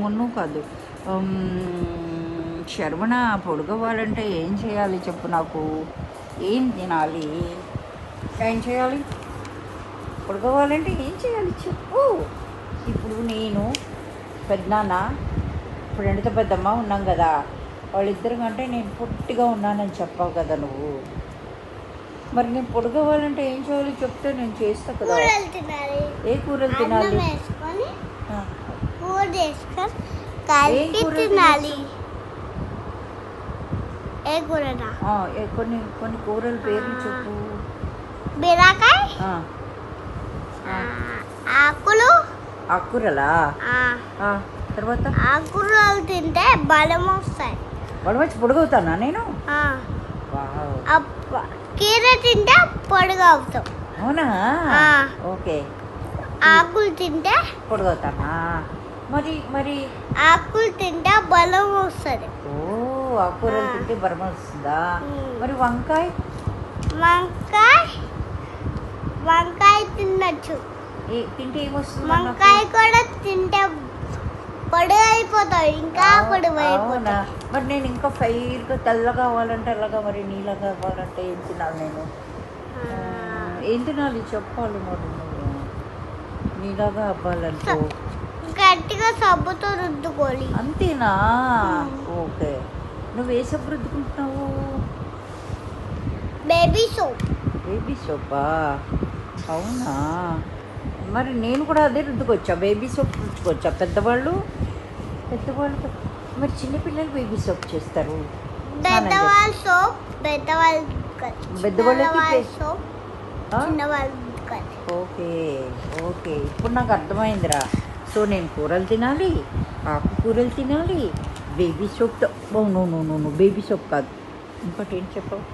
మున్ను కాదు. శర్వణ పొడుగవ్వాలంటే ఏం చేయాలి చెప్పు నాకు? ఏం తినాలి? ఏం చేయాలి? పొడుగవ్వాలంటే ఏం చేయాలి చెప్పు? ఇప్పుడు నేను పెద్దనాన్న, ఇప్పుడు ఎండితో పెద్దమ్మ ఉన్నాం కదా, వాళ్ళిద్దరి కంటే నేను పొట్టిగా ఉన్నానని చెప్పావు కదా నువ్వు. మరి నేను పొడుగవ్వాలంటే ఏం చేయాలి చెప్తే నేను చేస్తా కదా. ఏ కూరలు తినాలి? కొన్ని కొన్ని కూరల పేర్లు చెప్పు. బీరకాయ, ఆకులు, ఆకుకూరలా? తర్వాత ఆకుకూరలు తింటే బలం వస్తాయి. బలం వచ్చి పొడుగవుతానా నేను? కీర తింటే పొడుగు అవుతాం. అవునా? ఓకే. ఆకులు తింటే పొడుగవుతానా? మరి మరి ఆకులు తింటే బలం వస్తుంది. ఓ, ఆకుకూరలు తింటే బలం వస్తుందా? మరి వంకాయ? వంకాయ తినచ్చు. తింటే ఏమొస్తుంది? వంకాయ కూడా తింటే పొడుగు అయిపోతావు, ఇంకా పొడుగు అయిపోతా. మరి నేను ఇంకా ఫైర్గా తెల్లగా అవ్వాలంటే అలాగా, మరి నీళ్ళగా అవ్వాలంటే ఏం తినాలి నేను? ఏం తినాలి చెప్పాలి మరి నువ్వు. నీలాగా అవ్వాలంటే గట్టిగా సబ్బుతో రుద్దుకోవాలి. అంతేనా? ఓకే. నువ్వు ఏ సబ్బు రుద్దుకుంటున్నావు? Baby soap. బేబీ సోపా? అవునా? మరి నేను కూడా అదే రుద్దుకొచ్చా, బేబీ సోప్ రుద్దుకొచ్చా. పెద్దవాళ్ళు మరి చిన్నపిల్లలు బేబీ సోప్ చేస్తారు. పెద్దవాళ్ళ సోప్ పెద్దవాళ్ళకి సోప్, చిన్నవాళ్ళు. ఓకే ఓకే, ఇప్పుడు నాకు అర్థమైందిరా. సో నేను కూరలు తినాలి, ఆకుకూరలు తినాలి, బేబీ సోప్తో. నో బేబీ సోప్ కాదు, ఇంకోటి ఏం చెప్పావు?